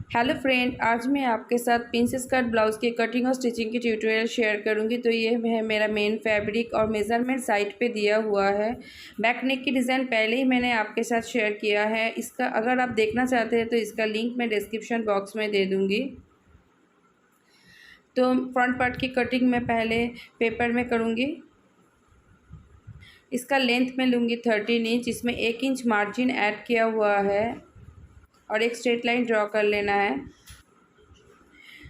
Hello friend, आज मैं आपके साथ प्रिंसेस कट ब्लाउज़ की कटिंग और स्टिचिंग की ट्यूटोरियल शेयर करूंगी। तो ये है मेरा मेन फैब्रिक और मेज़रमेंट साइट पे दिया हुआ है। बैक नेक की डिज़ाइन पहले ही मैंने आपके साथ शेयर किया है। इसका अगर आप देखना चाहते हैं तो इसका लिंक मैं डिस्क्रिप्शन बॉक्स में दे दूँगी। तो फ्रंट पार्ट की कटिंग मैं पहले पेपर में करूँगी। इसका लेंथ में लूँगी 13 इंच। इसमें 1 इंच मार्जिन ऐड किया हुआ है और एक स्ट्रेट लाइन ड्रॉ कर लेना है।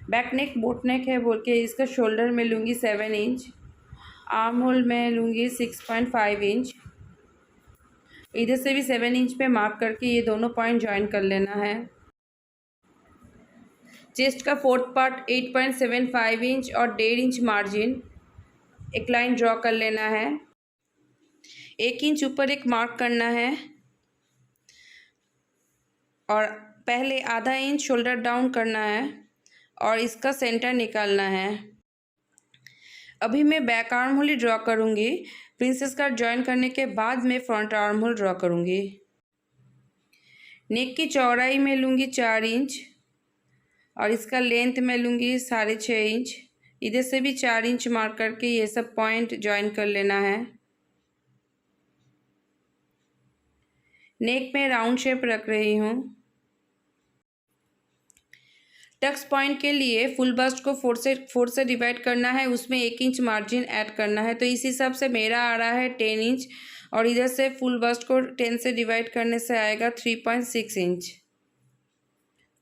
बैक नेक बोट नेक है बोल के इसका शोल्डर में लूँगी 7 इंच। आर्म होल में लूँगी 6.5 इंच। इधर से भी 7 इंच पे मार्क करके ये दोनों पॉइंट ज्वाइन कर लेना है। चेस्ट का फोर्थ पार्ट 8.75 इंच और 1.5 इंच मार्जिन एक लाइन ड्रॉ कर लेना है। 1 इंच ऊपर एक मार्क करना है और पहले आधा इंच शोल्डर डाउन करना है और इसका सेंटर निकालना है। अभी मैं बैक आर्म होल ही ड्रॉ करूँगी। प्रिंसेस कट ज्वाइन करने के बाद मैं फ्रंट आर्म होल ड्रॉ करूँगी। नेक की चौड़ाई में लूँगी 4 इंच और इसका लेंथ में लूँगी 6.5 इंच। इधर से भी 4 इंच मार्क करके ये सब पॉइंट ज्वाइन कर लेना है। नेक में राउंड शेप रख रही हूँ। टक्स पॉइंट के लिए फुल बस्ट को 4 से डिवाइड करना है, उसमें 1 इंच मार्जिन ऐड करना है। तो इस हिसाब से मेरा आ रहा है 10 इंच और इधर से फुल बस्ट को 10 से डिवाइड करने से आएगा 3.6 इंच।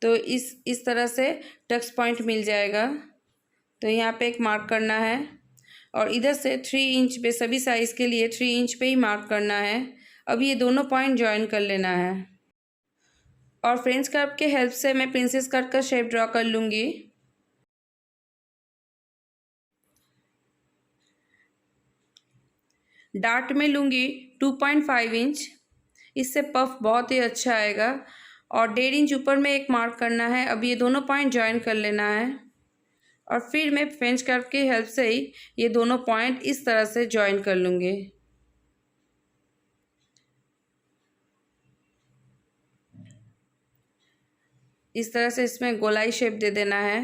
तो इस तरह से टक्स पॉइंट मिल जाएगा। तो यहाँ पे एक मार्क करना है और इधर से 3 इंच पे सभी साइज़ के लिए 3 इंच पे ही मार्क करना है। अब ये दोनों पॉइंट ज्वाइन कर लेना है और फ्रेंच कर्व के हेल्प से मैं प्रिंसेस कट का शेप ड्रॉ कर लूँगी। डार्ट में लूँगी 2.5 इंच। इससे पफ बहुत ही अच्छा आएगा और 1.5 इंच ऊपर में एक मार्क करना है। अब ये दोनों पॉइंट ज्वाइन कर लेना है और फिर मैं फ्रेंच कर्व की हेल्प से ही ये दोनों पॉइंट इस तरह से ज्वाइन कर लूँगी। इस तरह से इसमें गोलाई शेप दे देना है।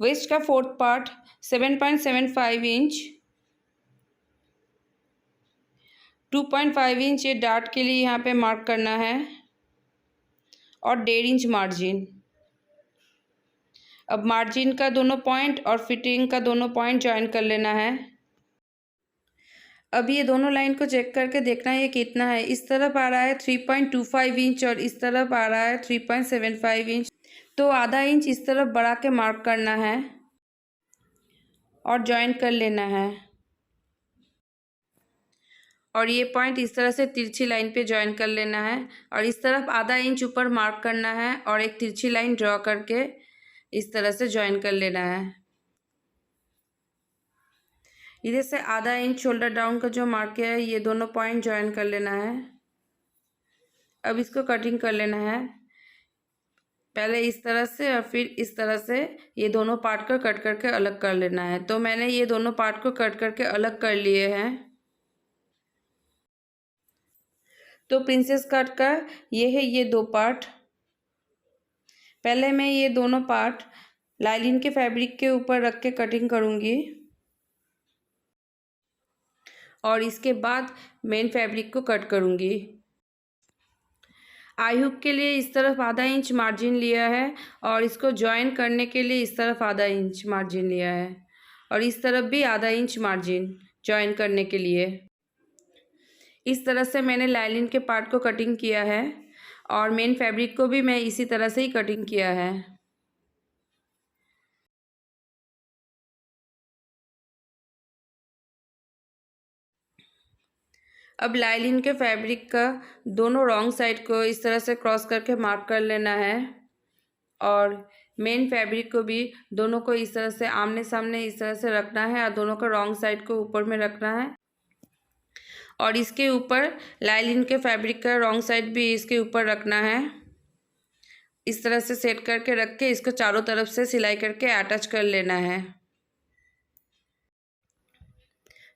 वेस्ट का फोर्थ पार्ट 7.75 इंच, 2.5 इंच ये डार्ट के लिए यहाँ पे मार्क करना है और 1.5 इंच मार्जिन। अब मार्जिन का दोनों पॉइंट और फिटिंग का दोनों पॉइंट ज्वाइन कर लेना है। अब ये दोनों लाइन को चेक करके देखना है ये कितना है। इस तरफ आ रहा है 3.25 इंच और इस तरफ आ रहा है 3.75 इंच। तो आधा इंच इस तरफ बढ़ा के मार्क करना है और ज्वाइन कर लेना है और ये पॉइंट इस तरह से तिरछी लाइन पे ज्वाइन कर लेना है और इस तरफ आधा इंच ऊपर मार्क करना है और एक तिरछी लाइन ड्रॉ करके इस तरह से ज्वाइन कर लेना है। इधर से आधा इंच शोल्डर डाउन का जो मार्क किया है ये दोनों पॉइंट ज्वाइन कर लेना है। अब इसको कटिंग कर लेना है, पहले इस तरह से और फिर इस तरह से ये दोनों पार्ट को कट करके अलग कर लेना है। तो मैंने ये दोनों पार्ट को कट करके अलग कर लिए हैं। तो प्रिंसेस कट का ये है ये दो पार्ट। पहले मैं ये दोनों पार्ट लाइलिन के फैब्रिक के ऊपर रख के कटिंग करूँगी और इसके बाद मेन फैब्रिक को कट करूँगी। आई हुक के लिए इस तरफ आधा इंच मार्जिन लिया है और इसको ज्वाइन करने के लिए इस तरफ आधा इंच मार्जिन लिया है और इस तरफ भी आधा इंच मार्जिन ज्वाइन करने के लिए। इस तरह से मैंने लाइलिन के पार्ट को कटिंग किया है और मेन फैब्रिक को भी मैं इसी तरह से ही कटिंग किया है। अब लाइलिन के फैब्रिक का दोनों रॉन्ग साइड को इस तरह से क्रॉस करके मार्क कर लेना है और मेन फैब्रिक को भी दोनों को इस तरह से आमने सामने इस तरह से रखना है और दोनों का रॉन्ग साइड को ऊपर में रखना है और इसके ऊपर लाइलिन के फैब्रिक का रॉन्ग साइड भी इसके ऊपर रखना है। इस तरह से सेट करके रख के इसको चारों तरफ से सिलाई करके अटैच कर लेना है।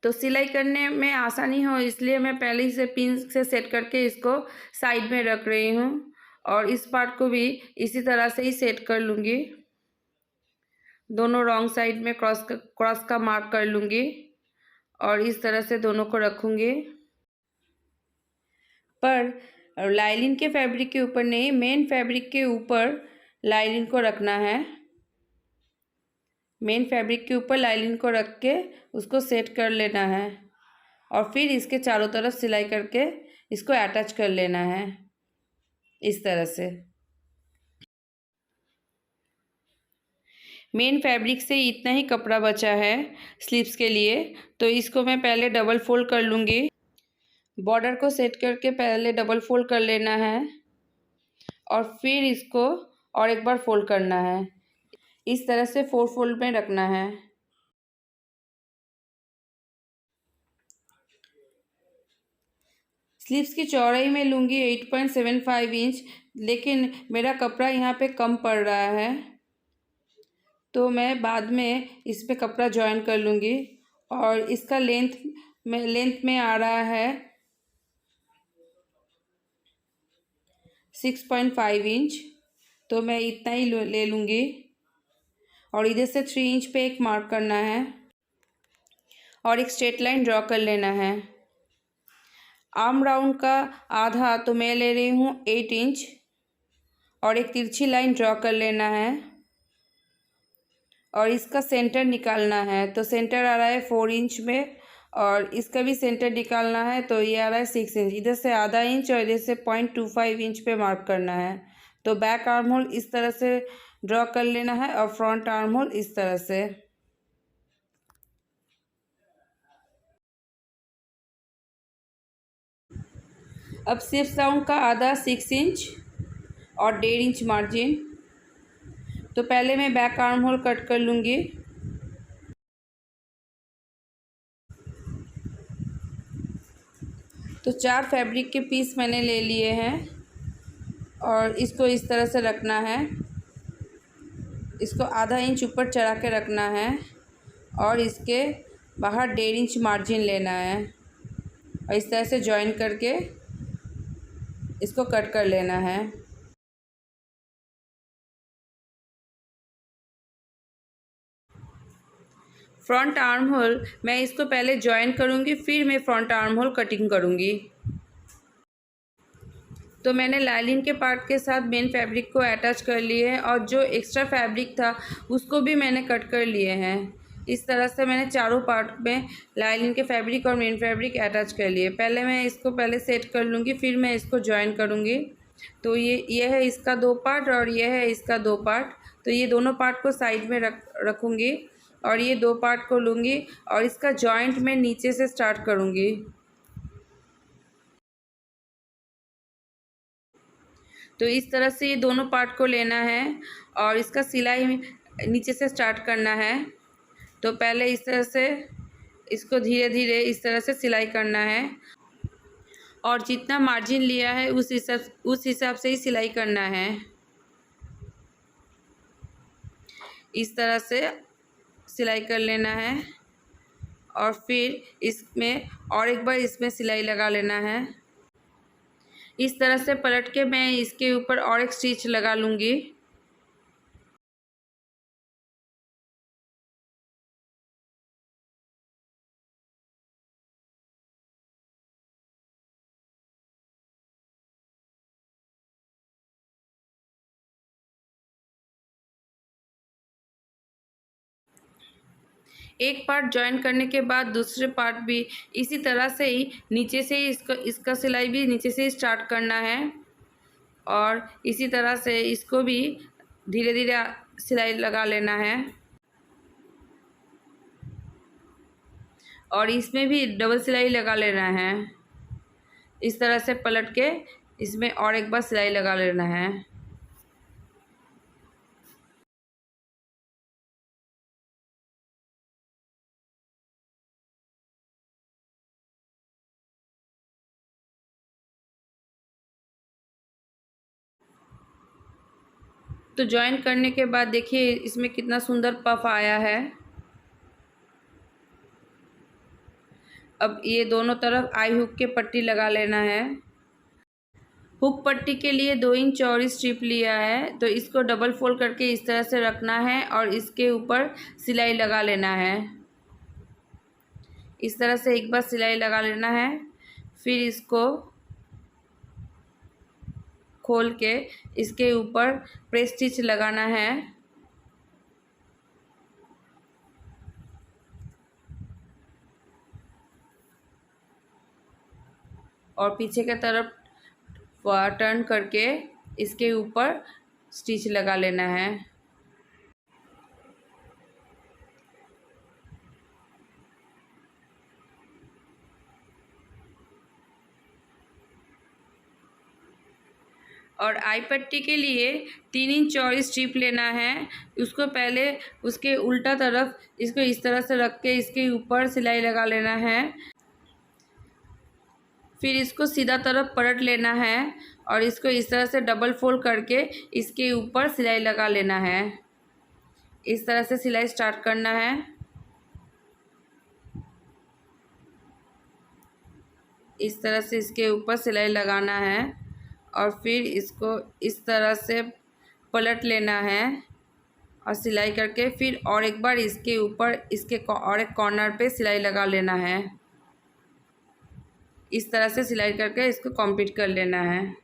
तो सिलाई करने में आसानी हो इसलिए मैं पहले ही से पिन से सेट करके इसको साइड में रख रही हूँ और इस पार्ट को भी इसी तरह से ही सेट कर लूँगी। दोनों रॉन्ग साइड में क्रॉस का मार्क कर लूँगी और इस तरह से दोनों को रखूँगी। पर लाइनिंग के फैब्रिक के ऊपर नहीं, मेन फैब्रिक के ऊपर लाइनिंग को रखना है। मेन फैब्रिक के ऊपर लाइनिंग को रख के उसको सेट कर लेना है और फिर इसके चारों तरफ सिलाई करके इसको अटैच कर लेना है इस तरह से। मेन फैब्रिक से इतना ही कपड़ा बचा है स्लीव्स के लिए, तो इसको मैं पहले डबल फोल्ड कर लूँगी। बॉर्डर को सेट करके पहले डबल फोल्ड कर लेना है और फिर इसको और एक बार फोल्ड करना है। इस तरह से 4 फोल्ड में रखना है। स्लीव्स की चौड़ाई में लूँगी 8.75 इंच, लेकिन मेरा कपड़ा यहाँ पे कम पड़ रहा है तो मैं बाद में इस पे कपड़ा जॉइन कर लूँगी और इसका लेंथ में आ रहा है 6.5 इंच, तो मैं इतना ही ले लूँगी और इधर से 3 इंच पे एक मार्क करना है और एक स्ट्रेट लाइन ड्रॉ कर लेना है। आर्म राउंड का आधा तो मैं ले रही हूँ 8 इंच और एक तिरछी लाइन ड्रॉ कर लेना है और इसका सेंटर निकालना है। तो सेंटर आ रहा है 4 इंच में और इसका भी सेंटर निकालना है, तो ये आ रहा है 6 इंच। इधर से आधा इंच और इधर से 0.25 इंच पे मार्क करना है। तो बैक आर्म होल इस तरह से ड्रॉ कर लेना है और फ्रंट आर्म होल इस तरह से। अब स्लीव्स राउंड का आधा 6 इंच और 1.5 इंच मार्जिन। तो पहले मैं बैक आर्म होल कट कर लूँगी। तो 4 फैब्रिक के पीस मैंने ले लिए हैं और इसको इस तरह से रखना है। इसको आधा इंच ऊपर चढ़ा के रखना है और इसके बाहर 1.5 इंच मार्जिन लेना है और इस तरह से जॉइन करके इसको कट कर लेना है। फ्रंट आर्म होल मैं इसको पहले जॉइन करूँगी, फिर मैं फ्रंट आर्म होल कटिंग करूँगी। तो मैंने लाइनिंग के पार्ट के साथ मेन फैब्रिक को अटैच कर लिए हैं और जो एक्स्ट्रा फैब्रिक था उसको भी मैंने कट कर लिए हैं। इस तरह से मैंने चारों पार्ट में लाइनिंग के फैब्रिक और मेन फैब्रिक अटैच कर लिए। पहले मैं इसको पहले सेट कर लूँगी, फिर मैं इसको जॉइन करूँगी। तो ये है इसका 2 पार्ट और ये है इसका 2 पार्ट। तो ये दोनों पार्ट को साइड में रखूँगी और ये 2 पार्ट को लूँगी और इसका जॉइंट मैं नीचे से स्टार्ट करूँगी। तो इस तरह से ये दोनों पार्ट को लेना है और इसका सिलाई नीचे से स्टार्ट करना है। तो पहले इस तरह से इसको धीरे धीरे इस तरह से सिलाई करना है और जितना मार्जिन लिया है उस हिसाब से ही सिलाई करना है। इस तरह से सिलाई कर लेना है और फिर इसमें और एक बार इसमें सिलाई लगा लेना है। इस तरह से पलट के मैं इसके ऊपर और एक स्टिच लगा लूँगी। एक पार्ट जॉइन करने के बाद दूसरे पार्ट भी इसी तरह से ही नीचे से ही इसका सिलाई भी नीचे से ही स्टार्ट करना है और इसी तरह से इसको भी धीरे धीरे सिलाई लगा लेना है और इसमें भी डबल सिलाई लगा लेना है। इस तरह से पलट के इसमें और एक बार सिलाई लगा लेना है। तो जॉइन करने के बाद देखिए इसमें कितना सुंदर पफ आया है। अब ये दोनों तरफ आई हुक के पट्टी लगा लेना है। हुक पट्टी के लिए 2 इंच चौड़ी स्ट्रिप लिया है, तो इसको डबल फोल्ड करके इस तरह से रखना है और इसके ऊपर सिलाई लगा लेना है। इस तरह से एक बार सिलाई लगा लेना है, फिर इसको खोल के इसके ऊपर प्रेस स्टिच लगाना है। और पीछे की तरफ टर्न करके इसके ऊपर स्टिच लगा लेना है। और आई पट्टी के लिए 3 इंच चौड़ी स्ट्रिप लेना है। उसको पहले उसके उल्टा तरफ इसको इस तरह से रख के इसके ऊपर सिलाई लगा लेना है। फिर इसको सीधा तरफ पलट लेना है और इसको इस तरह से डबल फोल्ड करके इसके ऊपर सिलाई लगा लेना है। इस तरह से सिलाई स्टार्ट करना है। इस तरह से इसके ऊपर सिलाई लगाना है और फिर इसको इस तरह से पलट लेना है और सिलाई करके फिर और एक बार इसके ऊपर इसके और एक कॉर्नर पे सिलाई लगा लेना है। इस तरह से सिलाई करके इसको कंप्लीट कर लेना है।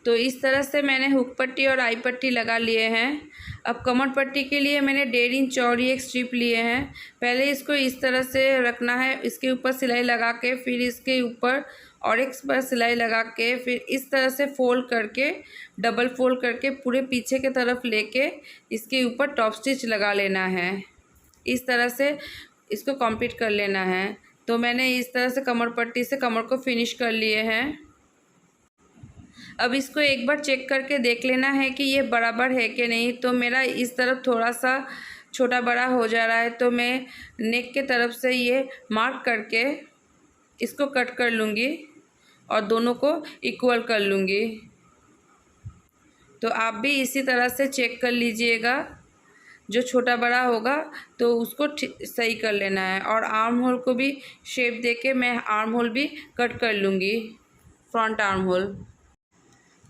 तो इस तरह से मैंने हुक पट्टी और आई पट्टी लगा लिए हैं। अब कमर पट्टी के लिए मैंने 1.5 इंच चौड़ी एक स्ट्रिप लिए हैं। पहले इसको इस तरह से रखना है, इसके ऊपर सिलाई लगा के फिर इसके ऊपर और एक बार सिलाई लगा के फिर इस तरह से फोल्ड करके डबल फोल्ड करके पूरे पीछे की तरफ लेके इसके ऊपर टॉप स्टिच लगा लेना है। इस तरह से इसको कंप्लीट कर लेना है। तो मैंने इस तरह से कमर पट्टी से कमर को फिनिश कर लिए हैं। अब इसको एक बार चेक करके देख लेना है कि ये बराबर है कि नहीं। तो मेरा इस तरफ थोड़ा सा छोटा बड़ा हो जा रहा है, तो मैं नेक के तरफ से ये मार्क करके इसको कट कर लूँगी और दोनों को इक्वल कर लूँगी। तो आप भी इसी तरह से चेक कर लीजिएगा, जो छोटा बड़ा होगा तो उसको सही कर लेना है। और आर्म होल को भी शेप देके मैं आर्म होल भी कट कर लूँगी। फ्रंट आर्म होल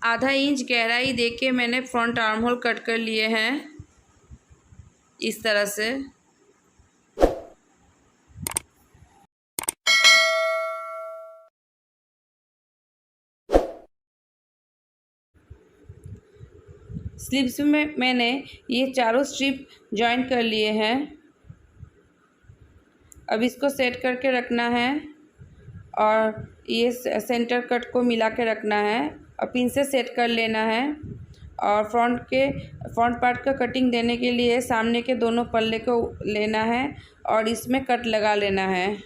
आधा इंच गहराई देके मैंने फ्रंट आर्म होल कट कर लिए हैं इस तरह से। स्लीव्स में मैंने ये चारों स्ट्रिप जॉइन कर लिए हैं। अब इसको सेट करके रखना है और ये सेंटर कट को मिला के रखना है और पिन से सेट कर लेना है। और फ्रंट पार्ट का कटिंग देने के लिए सामने के दोनों पल्ले को लेना है और इसमें कट लगा लेना है।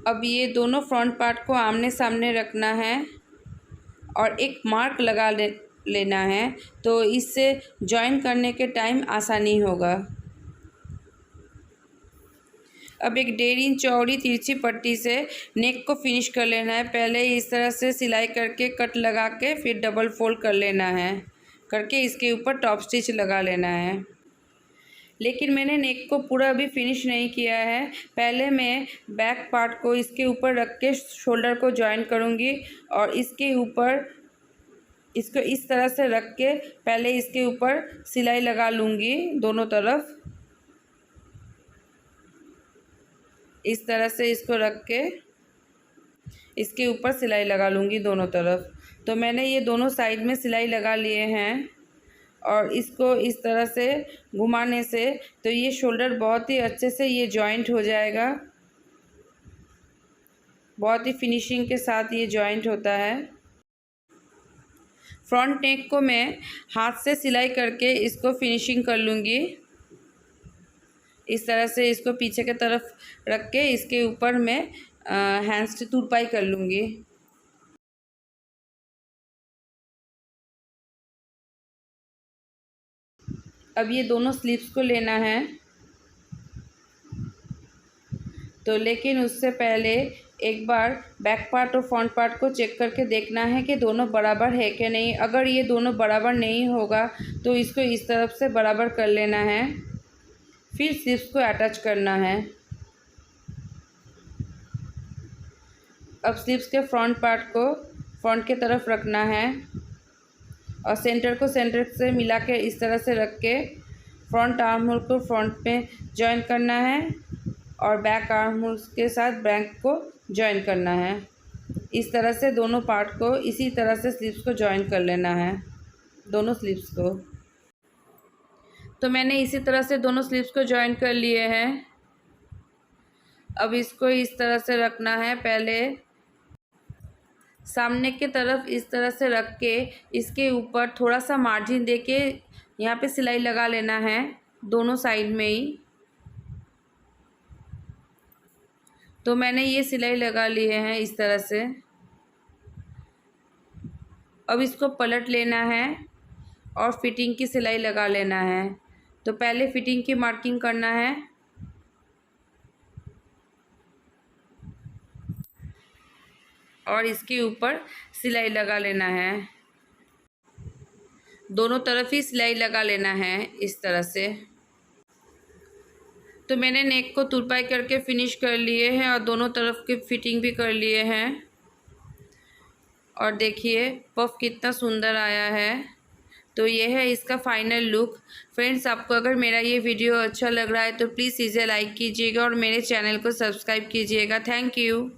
अब ये दोनों फ्रंट पार्ट को आमने सामने रखना है और एक मार्क लगा लेना है, तो इससे जॉइन करने के टाइम आसानी होगा। अब एक 1.5 इंच चौड़ी तिरछी पट्टी से नेक को फिनिश कर लेना है। पहले इस तरह से सिलाई करके कट लगा के फिर डबल फोल्ड कर लेना है, करके इसके ऊपर टॉप स्टिच लगा लेना है। लेकिन मैंने नेक को पूरा अभी फिनिश नहीं किया है। पहले मैं बैक पार्ट को इसके ऊपर रख के शोल्डर को जॉइन करूँगी और इसके ऊपर इसको इस तरह से रख के पहले इसके ऊपर सिलाई लगा लूँगी दोनों तरफ। इस तरह से इसको रख के इसके ऊपर सिलाई लगा लूँगी दोनों तरफ। तो मैंने ये दोनों साइड में सिलाई लगा लिए हैं और इसको इस तरह से घुमाने से तो ये शोल्डर बहुत ही अच्छे से ये जॉइंट हो जाएगा। बहुत ही फिनिशिंग के साथ ये जॉइंट होता है। फ्रंट नेक को मैं हाथ से सिलाई करके इसको फिनिशिंग कर लूँगी। इस तरह से इसको पीछे की तरफ रख के इसके ऊपर मैं हैंड्स से तुरपाई कर लूँगी। अब ये दोनों स्लीव्स को लेना है, तो लेकिन उससे पहले एक बार बैक पार्ट और फ्रंट पार्ट को चेक करके देखना है कि दोनों बराबर है कि नहीं। अगर ये दोनों बराबर नहीं होगा तो इसको इस तरफ से बराबर कर लेना है। फिर स्लीव्स को अटैच करना है। अब स्लीव्स के फ्रंट पार्ट को फ्रंट के तरफ रखना है और सेंटर को सेंटर से मिला के इस तरह से रख के फ्रंट आर्म होल को फ्रंट में जॉइन करना है और बैक आर्म होल के साथ बैक को जॉइन करना है। इस तरह से दोनों पार्ट को इसी तरह से स्लीव्स को जॉइन कर लेना है, दोनों स्लीव्स को। तो मैंने इसी तरह से दोनों स्लीव्स को जॉइन कर लिए हैं। अब इसको इस तरह से रखना है। पहले सामने की तरफ इस तरह से रख के इसके ऊपर थोड़ा सा मार्जिन देके यहाँ पे सिलाई लगा लेना है, दोनों साइड में ही। तो मैंने ये सिलाई लगा लिए हैं इस तरह से। अब इसको पलट लेना है और फिटिंग की सिलाई लगा लेना है। तो पहले फिटिंग की मार्किंग करना है और इसके ऊपर सिलाई लगा लेना है। दोनों तरफ ही सिलाई लगा लेना है इस तरह से। तो मैंने नेक को तुरपाई करके फिनिश कर लिए हैं और दोनों तरफ की फिटिंग भी कर लिए हैं। और देखिए पफ कितना सुंदर आया है। तो ये है इसका फाइनल लुक। फ्रेंड्स, आपको अगर मेरा ये वीडियो अच्छा लग रहा है तो प्लीज़ इसे लाइक कीजिएगा और मेरे चैनल को सब्सक्राइब कीजिएगा। Thank you.